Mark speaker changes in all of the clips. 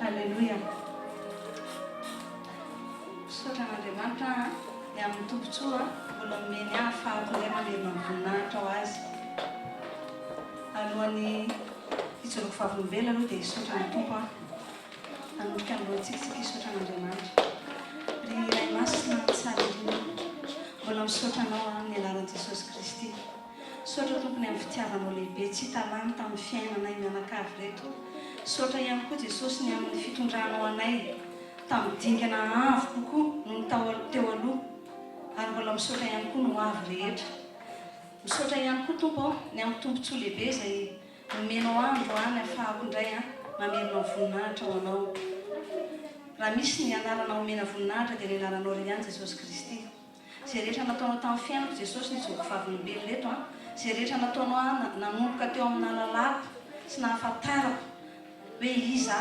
Speaker 1: Halleluia. Misaotra an'Andriamanitra ny amin'ny tombotsoa mbola nomeny ahy fahako ilay mamerina ny voninahitra ho azy. Alohan'ny hijoroko vavolombelona aloha dia hisaotra ny tompo hanomboka ny lohantsika hisaotra an'Andriamanitra. Ry iray masina tsara indrindra, mbola misaotra anao ny anaran'i Jesosy Kristy. Saotra tompony amin'ny fitiavanao lehibe tsy hitalany tamin'ny fiainanay mianakavy reto. Saotra ihany koa Jesosy ny amin'ny fitondranao anay tamin'ny dingana avo kokoa no teo aloha, ary mbola misaotra ihany koa no avy rehetra. Misaotra ihany koa tompo ny amin'ny tombontsoa lehibe izay nomenao andro any ahafahako indray mamerina ny voninahitra ho anao. Raha misy ny anarana omena voninahitra dia ny anaranao iray ihany Jesosy Kristy. Izay rehetra nataonao tamin'ny fiainako Jesosy nijoko vavolombelona reto izay rehetra nataonao nanomboka teo amin'ny nahalalako sy nahafantarako hoe iza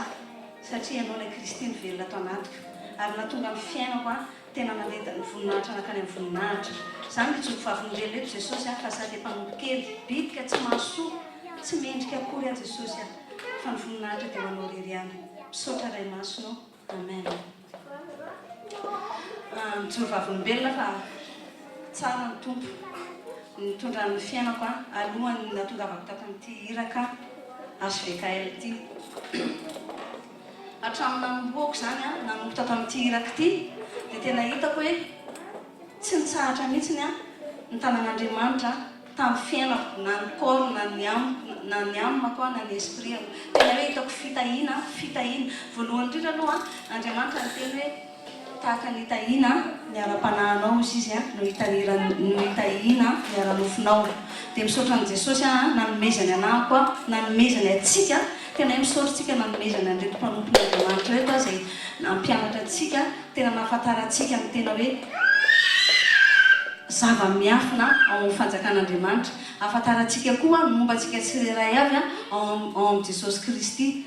Speaker 1: satria ianao ilay Kristy nivelona ato anatiko, ary nahatonga ny fiainako tena naleta ny voninahitra nakany amin'ny voninahitra. Izany nijoko vavolombelona reto Jesosy fa sady mpanompo kely bitika tsy mahasoa tsy mendrika akory Jesosy fa ny voninahitra dia manao rery ihany. Misaotra iray masonao. Amen. Mijoro vavolombelona fa tsara ny tompo nitondra ny fiainako alohan'ny natongavako tato amin'ity iraka HVKL ity. Hatramin'ny nanomboako izany nanomboka tato amin'ity iraka ity dia tena hitako hoe tsy nitsahatra mihitsy ny tanàn'Andriamanitra tamin'ny fiainako, na ny corps na ny âme koa na ny esprit. Tena hoe hitako fitahiana. Voalohany indrindra aloha Andriamanitra niteny hoe tahaka ny hitahiana ny ara-panahinao izy no hitahiana ny ara-nofinao. Dia misaotra an' Jesosy na nomezany anahy koa na nomezany atsika. Tena misaotra tsika na nomezany an'reto mpanompo'ny Andriamanitra reto izay nampianatra antsika, tena nahafantara antsika ny tena hoe zava-miafina ao amin'ny fanjakan'Andriamanitra. Ahafantarantsika koa momba antsika tsirairay avy ao amin'ny Jesosy Kristy.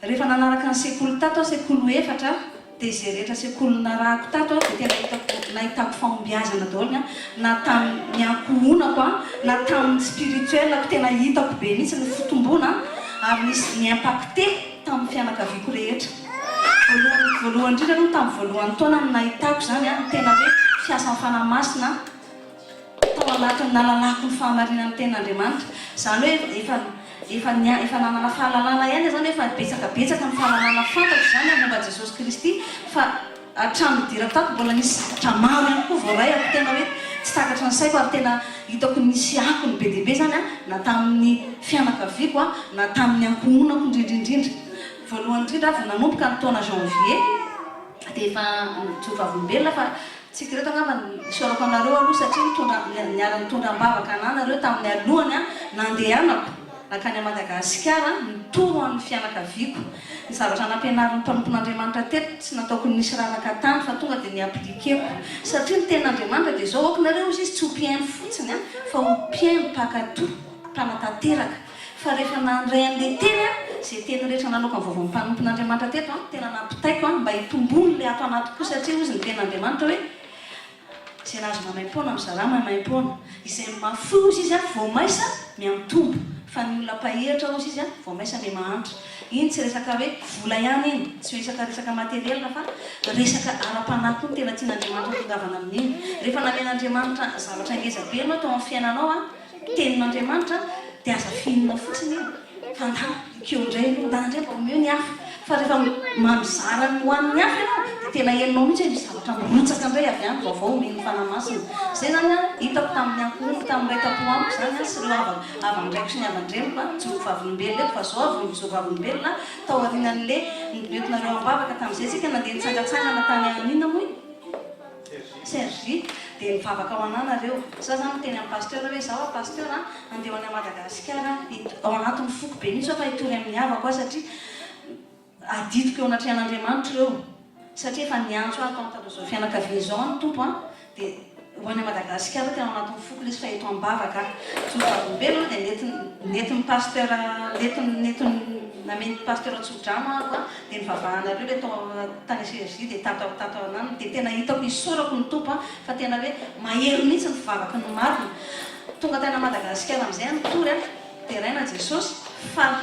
Speaker 1: Rehefa nanaraka ny sekoly tato sekoly efatra dia izay rehetra sekoly narahako tato dia tena nahitako fahombiazana daholo na tamin'ny ankohonako na tamin'ny spirituelako. Tena hitako be mihitsy ny fitombona ary nisy ny impacté tamin'ny fianakaviako rehetra. Voalohany indrindra aloha tamin'ny voalohany taona no nahitako izany tena hoe fiasan'ny fanahy-masina tao anatin'ny nalalako ny fahamarinan'ny ten'Andriamanitra. Izany hoe efa nanana fahalalana ihany zany efa betsakabetsaka ny fahalalana fantako izany momba Jesosy Kristy, fa hatramin'ny dira tato mbola nisy dramaro ihany koa voarayako tena hoe tsy takatra ny saiko, ary tena hitako nisy akony be dia be zany na tamin'ny fianakaviako na tamin'ny ankohonako indrindraindrindra. Voalohany indrindra vao nanomboka ny taona janvier dia efa nijoro vavolombelona fa tsika reto angamba nisaorako anareo aloha satria niara nitondra ambavaka anahy nareo tamin'ny alohany nandehanako nakany Madagasikara nitoro amin'ny fianakaviako. Ny zavatra nampianarin'ny mpanompon'Andriamanitra teto tsy nataoko nisy ranaka tany fa tonga dia niaplikeko satria ny ten'Andriamanitra dia zao aoko nareo izy tsy ho mpiaino fotsiny fa ho mpiaino mpakatoa mpanatanteraka. Fa rehefa nandray an'ilay teny izay teny rehetra nanaoko amin'ny vaovao mpanompon'Andriamanitra teto tena nampitaiko mba hitombony ilay ato anatiko satria izy ny ten'Andriamanitra hoe izay nazo mamaim-poana mizara mamaim-poana, izay mafoy izy vao maisa miantombo, fa ny olona mpahiratra ozy izy vao maisa me mahantra. Iny tsy resaka hoe vola ihany iny, tsy resaka materielina fa resaka ara-panahy koa tena tian'Andriamanitra tongavana amin'iny. Rehefa namen'Andriamanitra zavatra ngezabe anao tao amin'ny fiainanao tenin'Andriamanitra dia aza fihinana fotsiny io. Fandana ikeo indray aloha indray mba omeo ny hafa. Fa rehefa mamizara ny hoan'ny hafa ianao dia tena henonao mihitsy hoe misy zavatra mirotsaka indray avy any vaovao omeny fanahy-masina. Izay zany hitako tamin'ny ankohonako tamin'ny raika-po amiko zany sy ireo avan-draiko sy ny avan-dreniko mijoro vavolombelona eto fa zao avy mijoro vavolombelona tao aorian'an'ilay nentinareo ambavaka tamin'izay tsika nandeha nitsangatsangana tany anina moa Sergi dia nivavaka ao anahy nareo. Za zany teny amin'ny pasteur hoe zaho pasteur andeha ho any Madagasikara ao anatin'ny foko be mihitsy fa hitory amin'ny havako satria adidiko eo anatrehan'Andriamanitra ireo satria efa niantso ato amin'ny taloha zao fianakaviana izao ny tompo dia ho any Madagasikara tena ao anatin'ny foko izy fa eto ambavaka mijoro vavolombelona dia nentin'ny pasteur nentin'ny nameny pasteur Tsodrama dia nivavahana ireo ilay tany Sergi dia tato anany dia tena hitako isorako ny tompo fa tena hoe mahery mihitsy ny fivavaka ny marina. Tonga tany Madagasikara amin'izay nitory dia raina Jesosy fa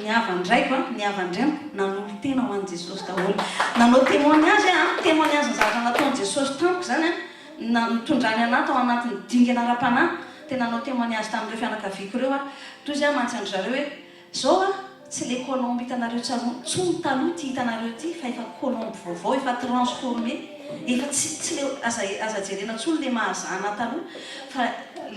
Speaker 1: ny avan-draiko ny avan-dremiko nanolo tena ho an'i Jesosy daholo nanao témoignage témoignage ny zavatra nataon'i Jesosy tamiko zany na nitondrany anaty ao anatin'ny dingana ara-panahy tena nanao témoignage tamin'ireo fianakaviako ireo toy izay mantsy zareo hoe zao tsy le colombe hitanareo tsony taloha ty hitanareo ty fa efa colombe vaovao efa transformé efa tsy le aza jerena tsony le mahazana taloha fa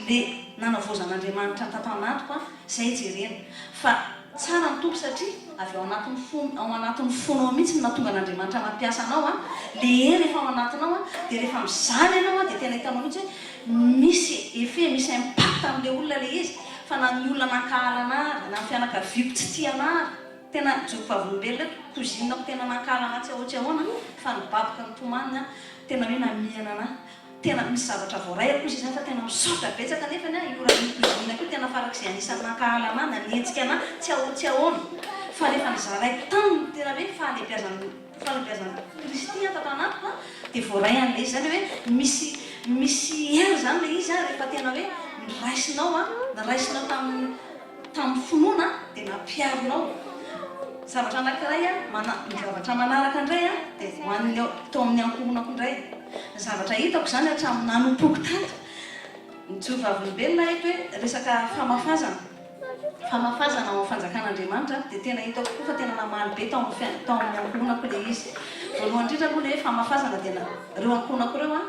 Speaker 1: le nanavozan'Andriamanitra tato-anatiko zay jerena fa tsara ny tompo satria avy ao anatin'ny fonao mihitsy natonga an'Andriamanitra mampiasa anao le hery efa ao anatinao dia rehefa mizany ianao dia tena hitanao mihitsy hoe misy effet misy impact amin'ilay olona le izy fa na ny olona nankala anary na ny fianakaviako tsy tia anary tena joko-pavolombelona kozinako tena nankala anahy tsy ahoatra ahoana fa nibaboka ny tomanina tena hoe namihana anahy tena misy zavatra voaray akozy izany fa tena misaotra betsaka nefany ioran'ny kozina ko tena farak'izay anisan'ny nankala anahy na nientsika anahy tsy ahotsy ahoana fa rehefa nizaraiko tany tena hoe fahalebiazan'ny Kristy tato anatiko dia voaray an'ilay izy zany hoe misy hery zany le izy rehefa tena hoe niraisinao tamin'ny finoana dia nampiarinao zavatra anankiray ny zavatra manaraka indray dia hoan'ilay tao amin'ny ankohonako indray ny zavatra hitako zany hatramin'ny nanompoky tato ny jovavolombelona eto hoe resaka famafazana ao fanjakan'Andriamanitra dia tena hitako koa fa tena namaly be tao amin'ny ankohonako le izy voalohany indrindra moa le hoe famafazana dia reo ankohonako reo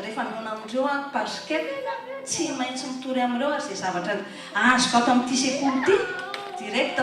Speaker 1: rehefa miona amindreo parce que tsy maintsy mitory amin'ireo zay zavatra azoko ato amin'ity sekoly ity direct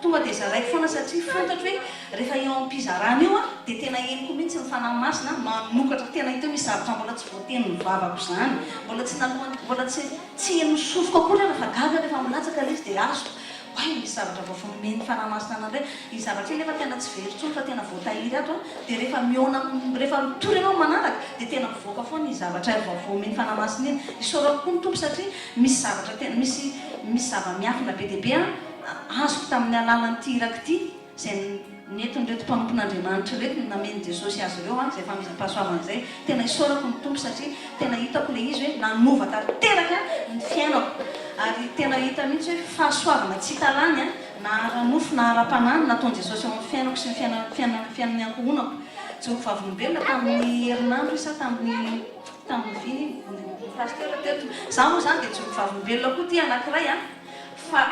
Speaker 1: tonga dia zaraiko foana satria fantatro hoe rehefa eo am-pizarana io dia tena henoko mihitsy ny fanahy masina manokatra tena hita misy zavatra mbola tsy voateny ny vavako zany mbola tsy heno sofoko akory rehefa gaga rehefa milatsaka le izy dia azoko hoe misy zavatra vao fomeny fanahy masina anandray izy zavatra io nefa tena tsy verytsony fa tena voatahiry ato dia rehefa mitory ianao manaraka dia tena mivoaka foana izy zavatra vao-vomeny fanahy masina iny isaorako koa ny tompo satria misy zavatra tena misy zava-miafina be deaibe azoko tamin'ny alalan'ity iraka ity zay nentin'reto mpampon'Andriamanitra reto nameny Jesosy azy ireo zay famizam-pahasoavana zay tena isaorako ny tompo satria tena hitako le izy hoe nanova tanteraka ny fiainako ary tena hita mihitsy hoe fahasoavana tsy hitalany na ara-nofo na ara-panany nataon'i Jesosy ao amin'ny fiainako sy ny fiainan'ny ankohonako joko-pavolombelona tamin'ny herinandro isa tamin'ny viny pasteur teto za moa zany dia joko-pavolombelona koa ty anankiray fa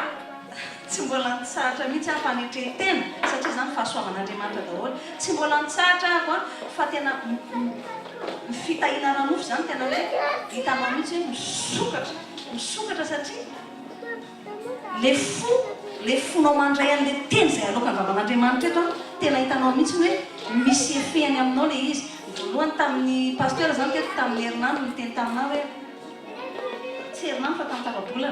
Speaker 1: tsy mbola nitsahatra mihitsy fanetrehetena satria zany fahasoavan'Andriamanitra daholo tsy mbola nitsahatra ako fa tena fitahina ranofo zany tena hoe hitanao mihitsy hoe misokatra satria le fonao mandray an'le teny zay aloka ny vavan'Andriamanitra eto tena hitanao mihitsy hoe misy efeny aminao le izy voalohany tamin'ny pasteur zany teto tamin'ny herinandro miteny taminao hoe tsy herinandro fa tamin'ny tavabolana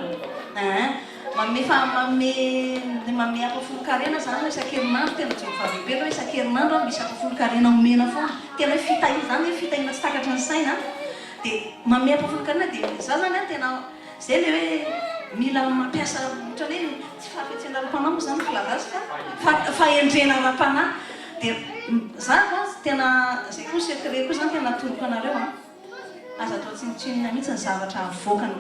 Speaker 1: mame apafolo-karena zany isan-kerinandro tena joko-pavolombelona hoe isan-kerinandro misy apafolo-karena omena foana tena hoe fitahina zany hoe fitahina tsy takatra ny saina dia mame apafolo-karena dia za zany tena zay le hoe mila mampiasa ohatrany hoe tsy fahafiatsena ara-panahy moa zany filazazy fa fahendrena ara-panahy dia za tena zay koa secret koa zany tena toroko anareo aza atao tsinitsinina mihitsy ny zavatra avoakany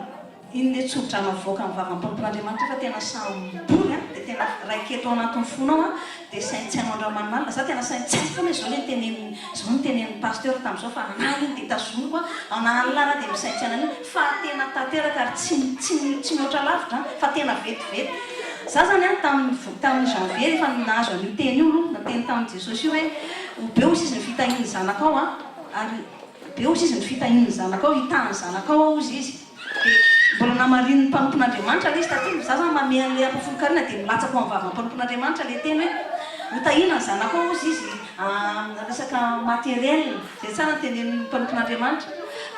Speaker 1: iny le tsobotra mavoaka amin'ny vavam-pampon'Andriamanitra fa tena samboly dia tena raiketo ao anatin'ny fonao dia saintsaino andramanomalina za tena saintsaino foana zao le nytenen'ny pasteur tamin'izao fa anahy iny dia tazomiko anahalalana dia misaintsaina iny fa tena tanteraka ary tsy mihoatra lavitra fa tena vetivety za zany tamin'ny janvier efa nahazo an'io teny io nateny tamin'i Jesosy io hoe be ozy izy ny fitahiny zanakao ary be ozy izy ny fitahiny zanakao hitahany zanakao ao ozy izy mbola namarin'ny mpampon'Andriamanitra le izy taty za zany mame an'le apafolo-karena dia milatsako amin'ny vavam-pampon'Andriamanitra le teny hoe hotahina ny zanakao ozy izy resaka materiel zay tsara ny tenen'ny mpampon'Andriamanitra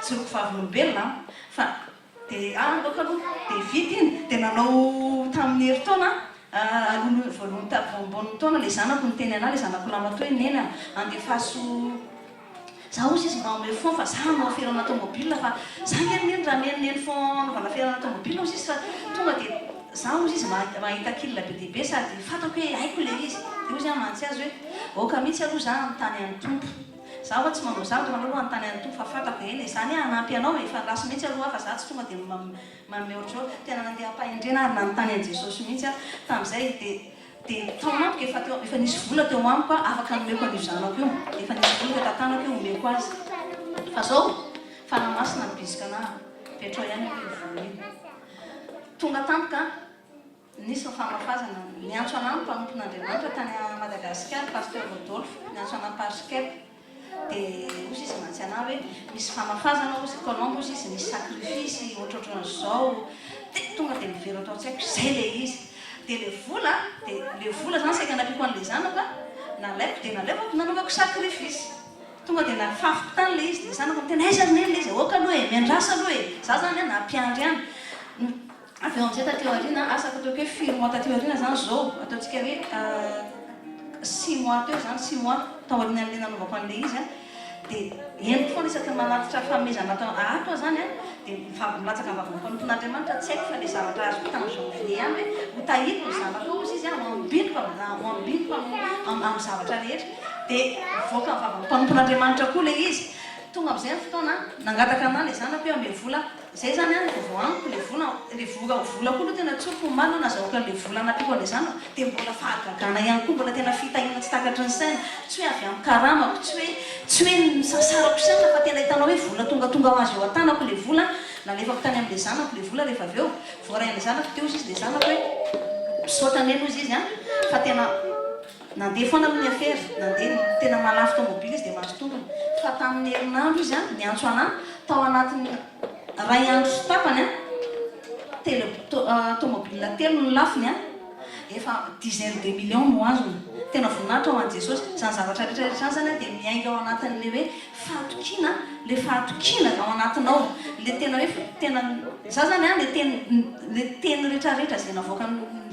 Speaker 1: joko-pavolombelona fa dia aloka aloha dia vity iny dia nanao tamin'ny herintaona voalohan'ny taona le zanako niteny anahy le zanako lamatoa neny andefaso za ozy izy mba ame fond fa za manao ferana automobile fa za neny raha neneneny fond naovana ferana automobile ozy izy fa tonga dia za ozy izy mahita kilina be deaibe sady fatako hoe haiko le izy dia ozy mantsy azy hoe oka mihitsy aloha za ny tany an'ny tompo zaho tsy manao zavatra manao antany any to fa fatako eny zany anampy anao efa lasa mihitsy aloha fa za tsy tonga dia manome ohatro tena nandeha ampahendrena ary nanontany an Jesosy mihitsy tamin'izay dia taonamiko efa nisy vola teo amiko afaka nomeko an'io zanako io efa nisy vola teo tantanako io omeko azy fa zao fanamasina nibizika anahy petrao ihany io vola iny tonga tampoka nisy famafazana niantso anahy mpanompon'Andriamanitra tany Madagasikara pasteur Rodolphe niantso anahy parskep dia ozy izy mantsy anahy hoe misy famafazana ozy Colombo ozy izy misy sacrifice ohatrohatran'izao dia tonga dia mivery atao tsy haiko zay le izy dia le vola zany saika napiako an'le zanaka nalaiko dia nalaivako nanaovako sacrifice tonga dia nafafiko tany le izy dia zanako mitena aiza neny le izy oka aloha e miandrasa aloha e za zany nampiandry any avy eo amin'izay tateo aoriana asaka ataoko hoe 4 mois tateo aoriana zany zao ataontsika hoe 6 mois teo zany 6 mois tao aoriana an'le nanaovako an'le izy dia eniko foana isaky manatitra famezana atao ato zany dia mivavy milatsaka mivavy mpanompon'Andriamanitra tsy haiko fa le zavatra azo tamin'ny janvier any hoe ho tahiko ny zanako ozy izy mambiniko amin'ny zavatra rehetra dia voaka mivavy mpanompon'Andriamanitra koa le izy tonga amin'izay ny fotoana nangataka anahy le zanako hoe ame vola zay zany voaniko le vola koa aloha tena tsoko malina nazahoaka le vola napiako an'le zanako dia mbola fahagagana ihany koa mbola tena fitahina tsy takatry ny saina tsy hoe avy amin'ny karamako tsy hoe misasarako saina fa tena hitanao hoe vola tonga ho azy eo an-tanako le vola nalefako tany amin'le zanako le vola rehefa avy eo voarain'le zanako teo izy le zanako hoe misaotany eny ozy izy fa tena nandeha foana amin'ny affaire nandeha tena malafy tomobile izy dia mahazo tombony fa tamin'ny herinandro izy niantso anahy tao anatin'ny ray andro sy tapany tomobile telo ny lafiny efa 10 millions no azony tena voninahitra ao an' Jesosy zany zavatra rehetrarehetra zany dia miainga ao anatin'le hoe fahatokiana ao anatinao le tena hoe tena za zany le teny rehetrarehetra zay navoaka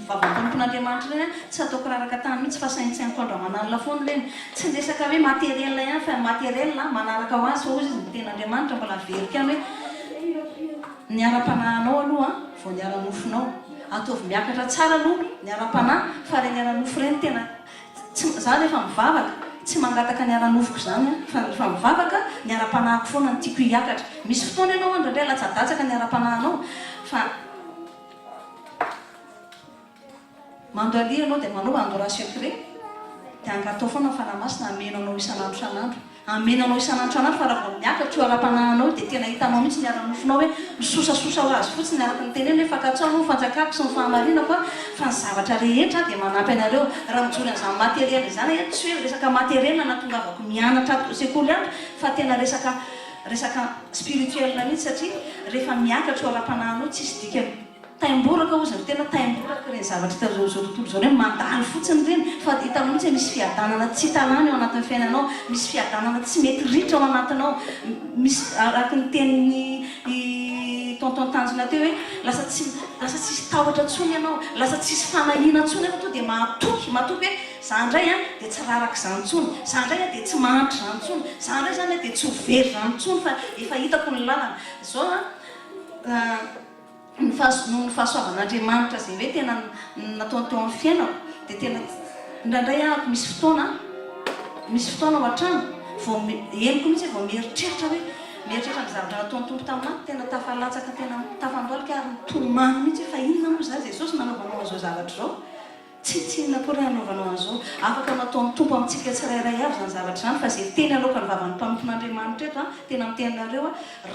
Speaker 1: vavam-panompon'Andriamanitra reny tsy ataoko raraka tany mihitsy fa saintsainiko andro aman'alina foana reny tsy resaka hoe matériel ihany fa matériel manaraka ho azy fa ozy izy ny ten'Andriamanitra mbola verika any hoe ny ara-panahinao aloha vao ny ara-nofinao ataovy miakatra tsara aloha ny ara-panahy fa reny ara-nofo reny tena za rehefa mivavaka tsy mangataka ny ara-nofoko zany fa rehefa mivavaka ny ara-panahiko foana ny tiako hiakatra misy fotoana ianao andraindray latsadatsaka ny ara-panahinao fa mando alia ianao dia manao adoration secret dia angatao foana fanamasina amenanao amenanao isan'andro fa raha vao miakatra io ara-panahinao dia tena hitanao mihitsy ny ara-nofinao hoe misosasosa ho azy fotsiny araka ny teneny hoe fakatsao no fanjakako sy ny fahamarinako fa ny zavatra rehetra dia manampy anareo raha mijory an'izany matériel izany tsy hoe resaka matériel natongavako mianatra sekoly any fa tena resaka spirituel mihitsy satria rehefa miakatra io ara-panahinao tsisy dika taimboraka ozy tena taimboraka reny zavatra zao tontolo zao hoe mandalo fotsiny reny fa hitanao mihitsy misy fiadanana tsy hitanany ao anatin'ny fiainanao misy fiadanana tsy mety ritra ao anatinao misy araky ny tenin'ny tonton Tanjona teo hoe lasa tsisy tahotra ntsony ianao lasa tsisy fanahina ntsony ianao to dia matoky hoe za ndray dia tsy raraka izany ntsony za ndray dia tsy mahantra izany ntsony za ndray zany dia tsy ho very izany ntsony fa efa hitako ny lalana zao ny fahasoavan'Andriamanitra zay hoe tena nataony teo amin'ny fiainako dia tena indraindray misy fotoana ao an-trano vao henoko mihitsy vao mieritreritra hoe mieritreritra ny zavatra nataony tompo taminahy tena tafalatsaka tena tafandolika ary nitomany mihitsy fa inona moa za Jesosy nanaovanao an'izao zavatra zao tsy inona koa raha nanaovanao an'izao afaka nataony tompo amintsika tsirairay avy zany zavatra zany fa zay teny aloka ny vavan'ny mpanompon'Andriamanitra eto tena mitenareo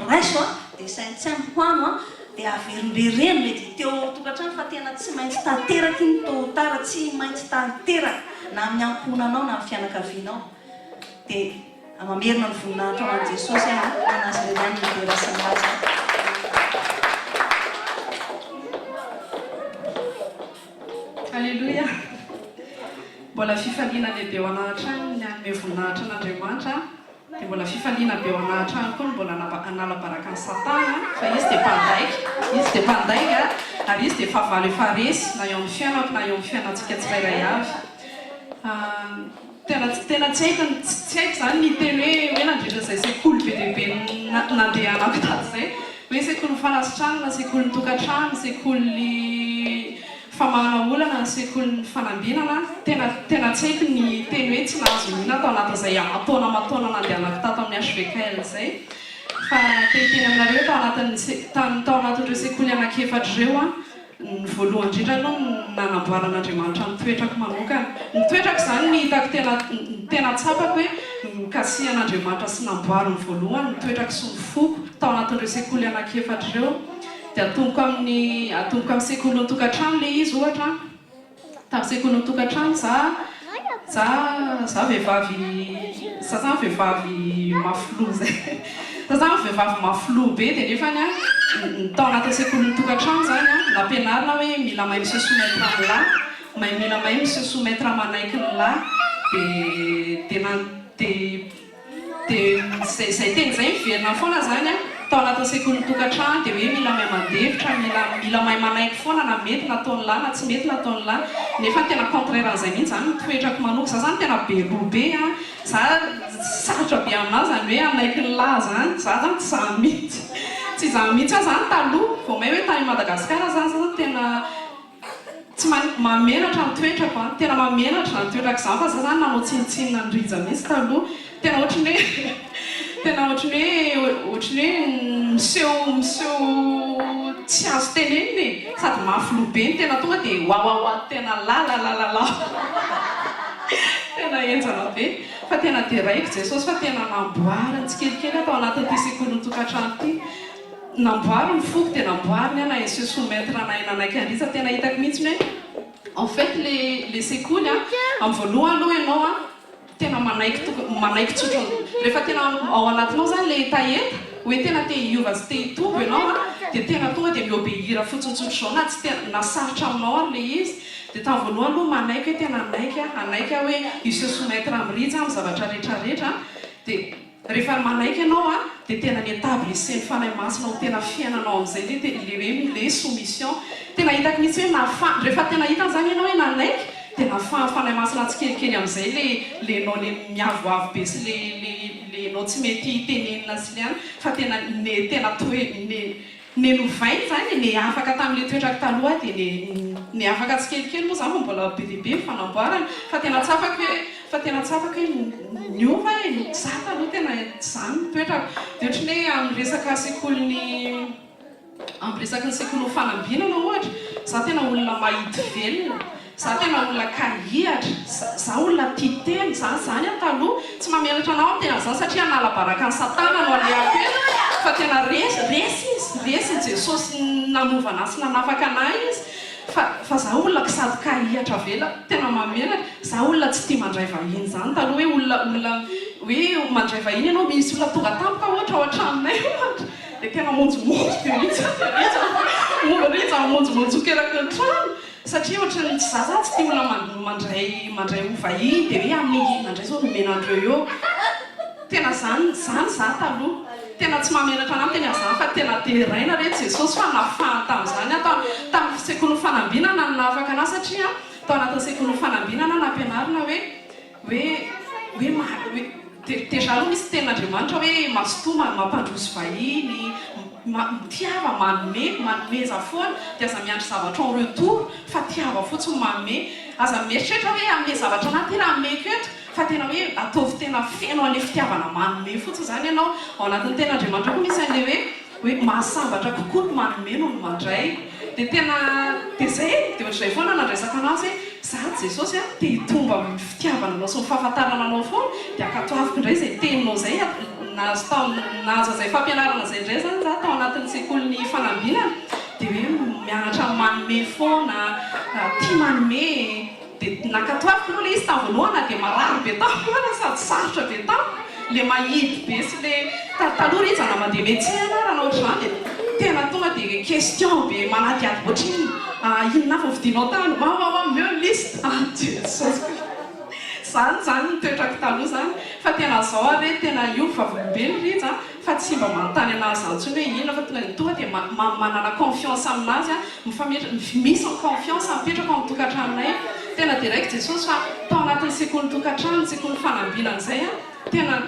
Speaker 1: raiso dia saintsainy hoano dia averimbereny mety teo tokantrano fa tena tsy maintsy tanteraka iny totara tsy maintsy tanteraka na amin'ny ankohonanao na amin'ny fianakavianao dia mamerina ny voninahitra ao an' Jesosy anazy reny liberasanazy
Speaker 2: Alléluia. Mbola fifaliana lehibe ao anatrano ny anome voninahitra an'Andriamanitra dia mbola fifaliana be ao anatrano koa mbola anala-baraka ny Satana fa izy dia mpandaika ary izy dia fahavaly efa resy na eo amin'ny fiainako na eo amin'ny fiainantsika tsirairay avy tena tsy haiko zany ny teny hoe nandritra izay sekoly be dehibe nandehanako tato izay hoe sekoly fanasitrano na sekoly ny tokantrano sekoly famahana olana ny sekoly ny fanambinana tena tena tsy haiko ny teny hoe tsy nahazo mihina tao anatin'izay amatona nandehanako tato amin'ny HVKL zay fa teny aminareo tao anatin'ireo sekoly anankefatra ireo a ny voalohany indrindra aloha nanamboaran'Andriamanitra ny toetrako manokana ny toetrako izany ny hitako tena tsapako hoe nikasihan'Andriamanitra sy namboariny voalohany ny toetrako sy ny foko tao anatin'ireo sekoly anankefatra ireo dia atomboka amin'ny sekoly ny-tokantrano le izy ohatra tamin'ny sekoly ny-tokantrano za vehivavy mafilo zay za vehivavy mafilo be dia nefany a tao anatin'ny sekoly ny-tokantrano zany a nampianarina hoe mila mahay monsieur soumettre am'lahy mila mahay monsieur soumettre manaiky ny lahy dia zay teny zay miverina foana zany a tao anatin'ny sekoly ny-tokantrano dia hoe mila mahay mandevitra mila mahay manaiky foana na mety nataon'ny lahy na tsy mety nataon'ny lahy nefa tena contraire an'izay mihitsy zany toetrako manoko za zany tena be roa be a za sarotra be aminazy zany hoe anaiky ny lahy zany za zany tsy za mihitsy tsy za mihitsy aho zany taloha vao may hoe tany Madagasikara zany tena tsy mamenatra ny toetrako a tena mamenatra ny toetrako zany fa za zany nanao tsinitsinina ndrija mihitsy taloha tena ohatrany hoe miseho tsy azo teneniny sady mafilo be ny tena tonga dia wawawa tena lalalala tena enjana be fa tena diraiko Jesosy fa tena namboariny tsikelikely atao anatin'ity sekoly ny-tokantrano ity namboary ny foko dia namboariny ana monsieur soumettre anahy nanaiky andrisa tena hitako mihitsy hoe en fait le sekoly a amin'ny voalohany aloha ianao a tena manaiky tsotro rehefa tena ao anatinao zany le etaeta hoe tena te hiova sy te hitombo ianao a dia tena tonga dia miobéira fotsitsotro zao na tsy tena nasarotra aminao ary le izy dia tamin'ny voalohany aloha manaiky hoe tena anaiky hoe monsieur soumettre am'rija amin'ny zavatra rehetrarehetra dia rehefa manaiky ianao a dia tena ny établissé ny fanahy masina ho tena fiainanao amin'izay le soumission tena hitako mihitsy hoe rehefa tena hitany zany ianao hoe nanaiky dia nafanahy masina tsikelikely amin'izay lenao le miavoavo be sy lenao tsy mety tenenina sy le any fa tena nenovainy zany ne afaka tamin'ile toetrako taloha dia ne afaka tsikelikely moa zany fa mbola be dia be fanamboarana fa tena tsapako hoe niova za taloha tena zany toetrako dia ohatrany hoe amin'ny resaka ny sekoly fanambinana ohatra za tena olona mahity velona za tena olona kahihatra za olona titeny zany taloha tsy mamelatra anao tena zany satria nalabaraka ny satana no aleako e fa tena resy Jesosy nanovana sy nanafaka anahy izy fa za olona sady kahihatra vela tena mamelatra za olona tsy tia mandray vahiny zany taloha hoe olona hoe mandray vahiny ianao misy olona tonga tampoka ohatra aminay ohatra dia tena monjomonjo be mihitsy monjomonjokeraka ny trano satria ohatrany za tsy tia olona mandray ho vahiny dia hoe amin'ny mandray zao nomenandreo eo tena zany za taloha tena tsy mamelatra anamy tena zany fa tena deraina rehetra Jesosy fa nafahany tamin'izany tamin'ny sekoly fanambinana no nafaka anahy satria tao anatin'ny sekoly fanambinana nampianarina hoe déjà aloha misy tenin'Andriamanitra hoe masotoma mampandroso vahiny tiava manomeza foana dia aza miandry zavatra en retour fa tiava fotsiny manome aza mieritreritra hoe amin'ny zavatra anaty raha meko eto fa tena hoe ataovy tena feno an'le fitiavana manome fotsiny zany ianao ao anatin'ny tenin'Andriamanitra koa misy an'le hoe mahasambatra kokoa no manome noho no mandray dia tena dia zay dia ohatr'izay foana nandraisaka anazy hoe za Jesosy a te hitomba amin'ny fitiavana anao sy ny fahafantarana anao foana dia akatoaviko indray zay teninao zay nahazo zay fampianarana zay indray zany za tao anatin'ny sekoly ny fanambinana dia hoe mianatra manome foana tia manome dia nakatoaviko aloha le izy tamin'ny voalohana dia marary be tampoana sady sarotra be tampo le mahidy be sy le taloha izy ana mandeha médecin ana ohatr'izany tena tonga dia question be manadiady ohatriny inona fa vidinao tany meo liste Jesosy zany toetrako taloha zany fa tena zao ary hoe tena io vavolombelo riza fa tsy mba manontany anazy zany tsony hoe inona fa tonga dia manana confiance aminazy misy ny confiance mipetraka amin'ny tokantranonay tena direct Jesosy fa tao anatin'ny sekoly tokantrano sekoly fanambinana zay a tena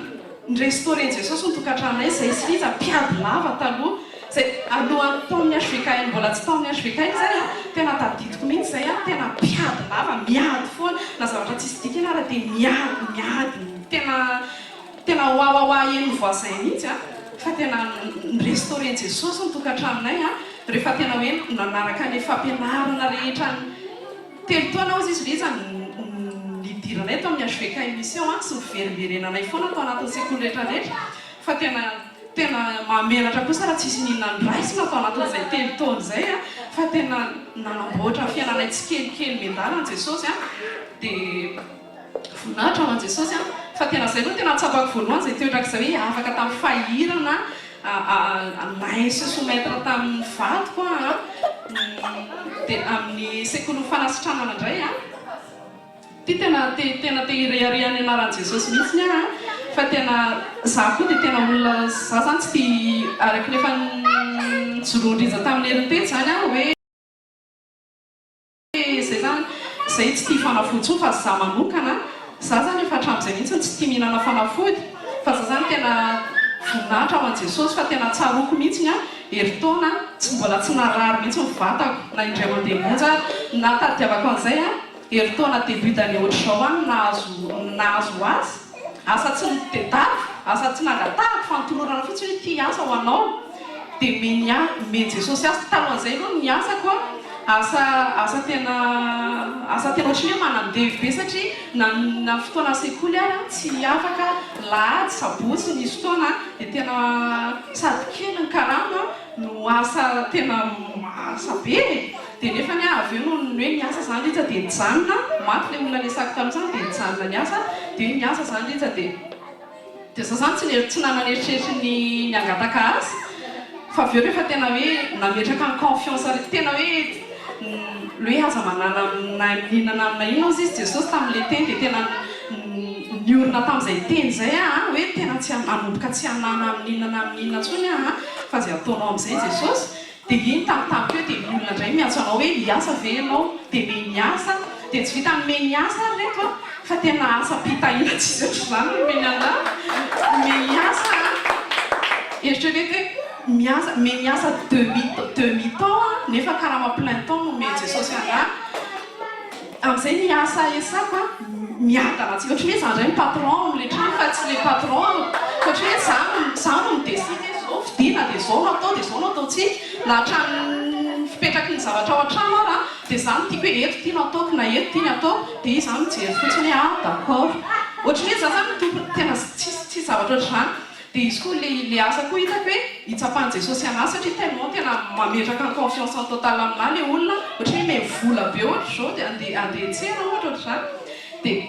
Speaker 2: nyrestauré Jesosy ny tokantranonay zay sy iza mpiady lava taloha zay alohan'ny tao amin'ny HVK mbola tsy tao amin'ny HVK zay tena tadidiko mihitsy zay tena mpiady lava miady foana na zavatra tsisy dikana raha dia miady tena oaoaoa eny voisin mihitsy fa tena nirestaurer Jesosy ny tokantraminay rehefa tena hoe nanaraka ny fampianarana rehetra telo taona ozy izy iza nidiranay tao amin'ny HVK émission sy niverimberenanay foana tao anatin'ny sekoly rehetrarehetra fa tena mamelatra kosa raha tsisy nihinandraisina tao anatin'izay telo taona zay fa tena nanamboatra fiainanay tsy kelikely mendala an Jesosy dia voninahitra ho an Jesosy fa tena zay aloha tena tsapako voalohany zay toetrak'izay hoe afaka tamin'ny fahirana nahay sy soumettre tamin'ny vadiko dia amin'ny sekoly fanasitranana indray ty tena te ireareany anaran'i Jesosy mihitsy fa tena za koa dia tena olona za zany tsy tia araka nefa nijoroandriza tamin'ny herin'ny zany hoe zay zany zay tsy tia fanafody fa za manokana za zany efa hatramin'izay mihitsy tsy tia mihinana fanafody fa za zany tena voninahitra ho an Jesosy fa tena tsaroko mihitsy heritaona tsy mbola tsy narary mihitsy mivatako na indray mandeha monja na tadiavako an'izay heritaona début d'année ohatr'izao nahazo azy asa tsy nitedako asa tsy nangatahako fa nitolorana fotsiny hoe ty asa ho anao dia me Jesosy azy talohan'izay aloha ny asako asa tena ohatrany hoe manandevy be satria na fotoana sekoly tsy afaka lahady sabotsy nisy fotoana dia tena sady kely ny karama no asa tena asa be dia nefa avy eo no hoe niasa zany litsa dia nijanona maty le olona lesako tamin'izany dia nijanona ny asa dia hoe niasa zany litsa dia za zany tsy nananeritreritra ny angataka azy fa avy eo rehefa tena hoe nametraka ny confiance tena hoe le aza manana mihinana amina ino izy Jesosy tamin'ilay teny dia tena niorina tamin'izay teny zay hoe tena tsy anomboka tsy hanana amin'inona ntsony fa zay ataonao amin'izay Jesosy dia iny tamitampy eo dia ny olona indray miantso anao hoe miasa ve ianao dia me niasa dia tsy vita ny me niasa reto fa tena asa mpitahina tsisy ohatr'izany no me niasa eritrereto hoe me niasa demi-temps nefa karama plein temps no me Jesosy amin'izay niasa esako miadana tsy ohatry hoe za indray ny patron miletrany fa tsy le patron ohatry hoe za no mideside zao fidina dia zao no atao dia zao no atao tsy na hatrany fipetraky ny zavatra ao an-trano ara dia za no tiako hoe eto tia no ataoko na eto tia ny atao dia izy zany mijery fotsiny hoe d'accord ohatry hoe za zany tompo tena tsy zavatra ohatr'izany dia izy koa le asa koa hitako hoe hitsapahan'i Jesosy anazy satria tellement tena mametraka ny confiance en total aminahy le olona ohatry hoe mivola be ohatr'izao dia andeha tsena ohatra ohatr'izany dia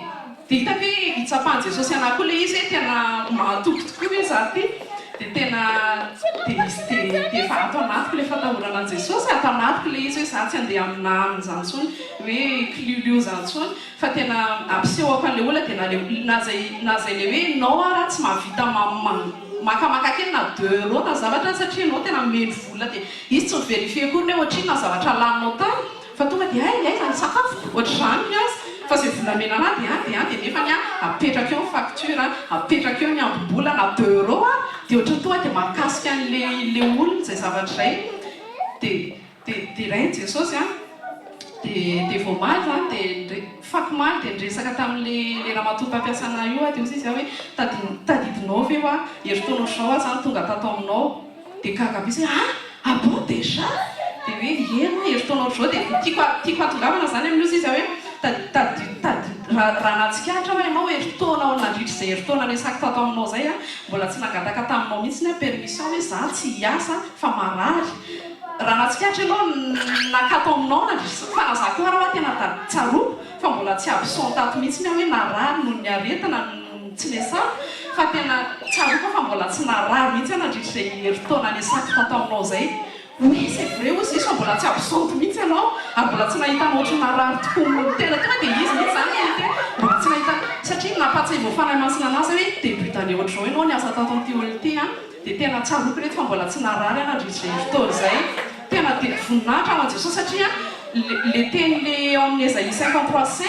Speaker 2: hitako hoe hitsapahan'i Jesosy anahy koa le izy hoe tena mahatoky tokoa izy aty dia tena dia efa ato anatiko le fatahorana an Jesosy ato anatiko le izy hoe za tsy andeha amin'izany intsony hoe cliolio zany intsony fa tena ampisehoako an'ilay olona dia na zay le hoe nao raha tsy mahavita makamaka kely na 2 € na zavatra satria anao tena meny vola dia izy tsy miverifie koa hoe ohatriny na zavatra laninao tany fa tonga dia aiza ny sakafo ohatr'izany azy fa zay volamena anahy dia nefany apetraka eo ny facture apetraka eo ny ambom-bola na 2 € dia ohatrany tonga dia mahakasika an'le olona zay zavatra izay dia rainy Jesosy dia voamaly zany dia fakomaly dia niresaka tamin'le ramatoa mpampiasana io dia ozy izy hoe tadidinao ve heritaonao zao zany tonga tato aminao dia kakabe izy hoe bon déjà dia hoe eno heritaonao zao dia tiako atongavana zany amin'izy izy hoe raha natsikahatra hoe ianao heritaona ao nandritra izay heritaona nesaka tato aminao zay mbola tsy nangataka taminao mihitsy ny permission hoe za tsy hiasa fa marary raha natsikahatra ianao nakato aminao nandritra fa na za koa raha tena tsaroko fa mbola tsy abson tato mihitsy ny hoe narary noho ny aretina tsy nesaka fa tena tsaroko fa mbola tsy narary mihitsy nandritra izay heritaona nesaka tato aminao zay oui c'est vrai aussi izy fa mbola tsy absente mihitsy ianao ary mbola tsy nahitanao ohatry narary tokoa tena tonga dia izy mihitsy zany mbola tsy nahita satria napatsy voafanahy masina anazy hoe début d'année ohatr'izao ianao niasa tato amin'ity olona ity dia tena tsaroko reto fa mbola tsy narary nandritra heritaona zay tena dia voninahitra ho an Jesosy satria le teny le ao amin'ny Esaïe 53:5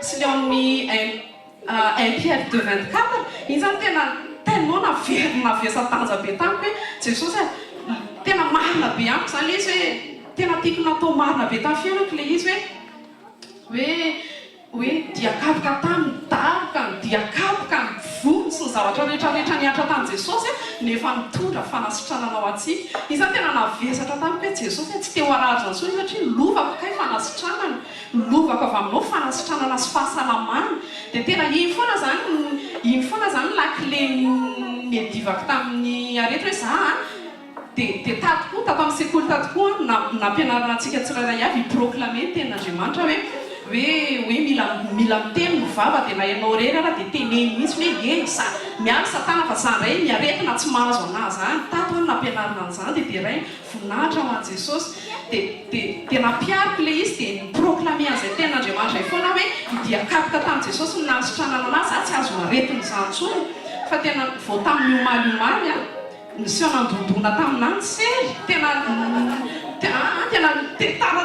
Speaker 2: sy le ao amin'ny 1 Pierre 2:24 iny zany tena tellement navesa-tanja be tamiko hoe Jesosy tena marina be amiko zany le izy hoe tena tiako natao marina be tamin'ny fiainako le izy hoe diakapoka tamin'ny daroka ny diakapoka ny vonjy sy ny zavatra rehetrarehetra niatra tamin'i Jesosy nefa mitondra fanasitranana ao atsika. Izy tena navesatra tamiko hoe Jesosy tsy te ho arary zany soa satria lovako kay fanasitranana, lovako avy aminao fanasitranana sy fahasalamana. Dia tena iny foana zany lakile niadivako tamin'ny arety hoe za dia tato amin'ny sekoly tato koa nampianarana antsika tsirairay avy hiproclame ny tenin'Andriamanitra hoe mila miteny ny vava dia na ianao rery ara dia teneny mihitsy hoe za miary satana fa za indray niaretina tsy mahazo anazy zany tato nampianarana an'izany dia ray voninahitra ho an'i Jesosy dia nampiariko le izy dia niproclame an'izay tenin'Andriamanitra foana hoe diakapoka tamin'i Jesosy ny nasitranana anazy za tsy azo maretina izany intsony fa tena vao tamin'ny omaly nisy nandondona taminany sery tena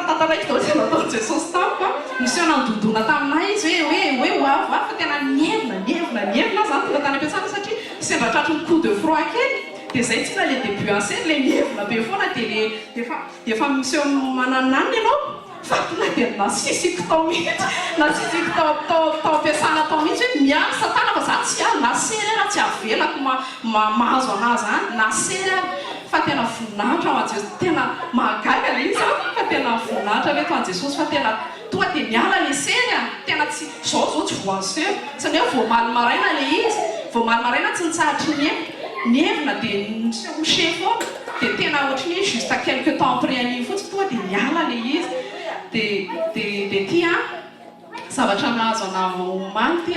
Speaker 2: tataraiky dao zay nataon'i Jesosy tamiko nisy nandondona taminay izy hoe hoavo fa tena nievina zany tonga tany ampiasana satria sendra tratry ny coup de froid kely dia zay tsina le début en scène le nievina be foana dia efa misy manananiny ianao fa tonga dia nasisiko tao mihitsy tao ampiasana tao mihitsy hoe miary satana fa za tsy ary nasery ara tsy avelako mahazo anazy any nasery ary fa tena voninahitra ho an'i Jesosy tena mahagaga le izy fa tena voninahitra reto an'i Jesosy fa tena tonga dia miala le sery tena tsy zao tsy voasery sany hoe voamaly maraina le izy voamaly maraina tsy nitsahatry nievina dia nisy foana dia tena ohatry hoe juste quelque temps après an'iny fotsy tonga dia miala le izy dia ty zavatra nahazo ana omaly ty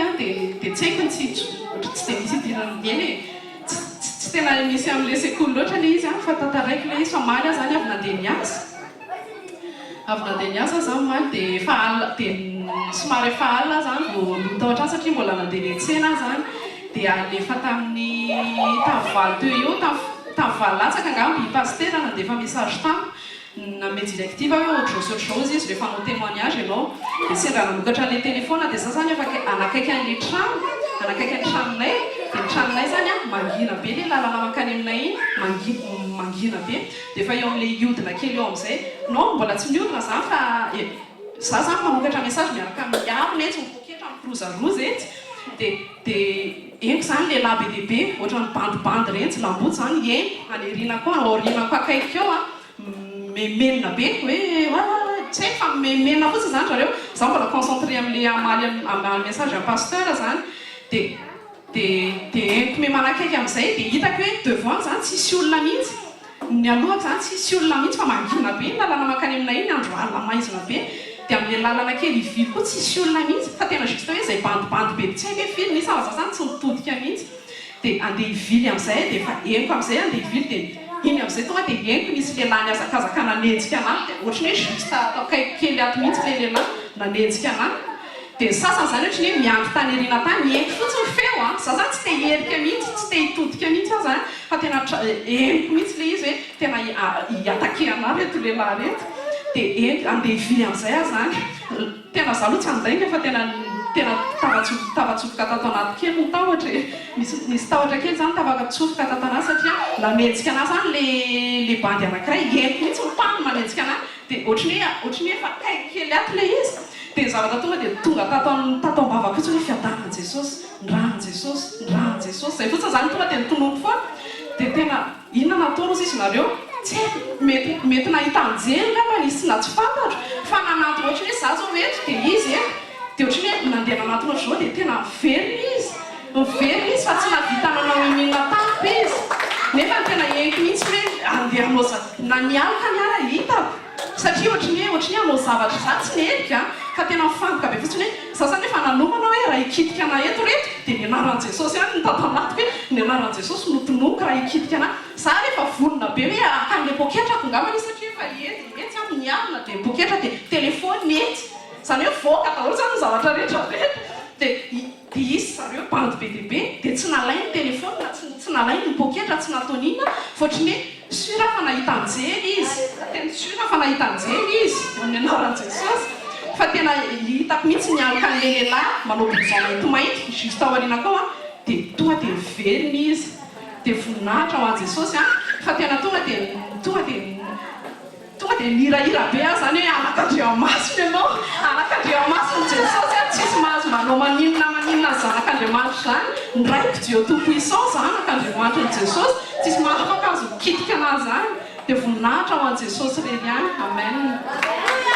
Speaker 2: dia tsy haiko tsy dia misy idirany eny tsy tena misy amin'le sekoly loatra le izy fa tataraiky le izy fa maly zany avy nandeha niasa za omaly dia somary efa alina zany vao tahotra satria mbola nandeha niantsena zany dia alefa tamin'ny tavalo teo eo tamin'ny valatsaka angamba i pasteur nandefa message tamiko name directive hoe autre chose izy rehefa anao témoignage ianao dia sendra nanokatra le téléphone dia za zany afaka anakaiky an'le tranonay dia ny tranonay zany mangina be le lalana mankany aminay iny mangina be dia efa eo amin'le iodina kely eo amin'izay non mbola tsy miodina zany fa za zany manokatra message miaraka miaro netsy mipoketra mikirozaroza etsy dia enko zany le lahy be dehibe ohatra ny bandibandy rentsy lamboty zany enko anerina koa aorina koa akaiky eo memenina be hoe tsy haiko fa memenina fotsiny zany zareo za mbola concentré amin'le amaly message en pasteur zany dia enko me manakaiky amin'izay dia hitako hoe devant zany tsisy olona mihitsy ny alohako zany tsisy olona mihitsy fa mangina be ny lalana mankany aminay iny andro alina maizina be dia amin'le lalana kely ivily koa tsisy olona mihitsy fa tena juste hoe zay bandibandy be tsy haiko hoe firy misy za zany tsy mitodika mihitsy dia andeha ivily amin'izay dia efa enko amin'izay andeha ivily dia iny amin'izay tonga dia enko nisy lehilahy niazakazaka nanenjika anahy dia ohatrany hoe juste atao kaiky kely ato mihitsy le lehilahy nanenjika anahy dia sasany zany ohatrany hoe miandry tany ariana tany enko fotsiny feo za zany tsy te hierika mihitsy tsy te hitodika mihitsy aho zany fa tena enko mihitsy le izy hoe tena hiatake anahy reto lehilahy reto dia enko andeha ivily amin'izay aho zany tena za aloha tsy andaika fa tena tavatsofoka tato anaty kely ny tahotra nisy tahotra kely zany tavatsofoka tato anazy satria nanenjika anahy zany le bandy anankiray enko mihitsy mipano manenjika anahy dia ohatrany hoe efa kaiky kely ato le izy dia zavatra tonga dia tonga tato am-bava fotsiny hoe fiadanana Jesosy ndrahan Jesosy zay fotsiny zany tonga dia nitonono foana dia tena inona natao rozy izy nareo tsy mety nahita anjery ngamba nisy na tsy fantatro fa nanaty ohatrany hoe za zao eto dia izy dia ohatrany hoe nandeha nanaty ohatry zao dia tena very izy fa tsy navita nanao iminina tampo izy nefa tena enko mihitsy hoe andeha anao na nialaka niara hitako satria ohatrany anao zavatra za tsy nerika fa tena mifantoka be fotsiny hoe za zany efa nanomana hoe raha hikitika ana eto reto dia ny anaran'i Jesosy any nitato anatiko hoe ny anaran'i Jesosy notonoiko raha hikitika ana za rehefa volona be hoe akan'le poketrako ngambany satria efa etsy amin'ny nialina dia poketra dia telefony etsy zany hoe voaka daholo zany ny zavatra rehetra dia izy zareo bandy be dehibe dia tsy nalai ny telefony na tsy nalai ny poketra tsy nataon'inona fotrany hoe sura fa nahita anjery izy tena sura fa nahita anjery izy ny anaran'i Jesosy fa tena hitako mihitsy nialaka an'le lehilahy manao blouson mainty juste ao aoriana koa dia tonga dia veriny izy dia voninahitra ho an'i Jesosy fa tena tonga dia mihirahira be aho zany hoe anak'Andriamasina ianao anak'Andriamasina Jesosy a tsisy mahazo manao maninona zanak'Andriamanitra zany ndraiky Dieu tout puissant zanak'Andriamanitra Jesosy tsisy mahazo afaka azo kitika anazy zany dia voninahitra ho an' Jesosy reny ihany amen.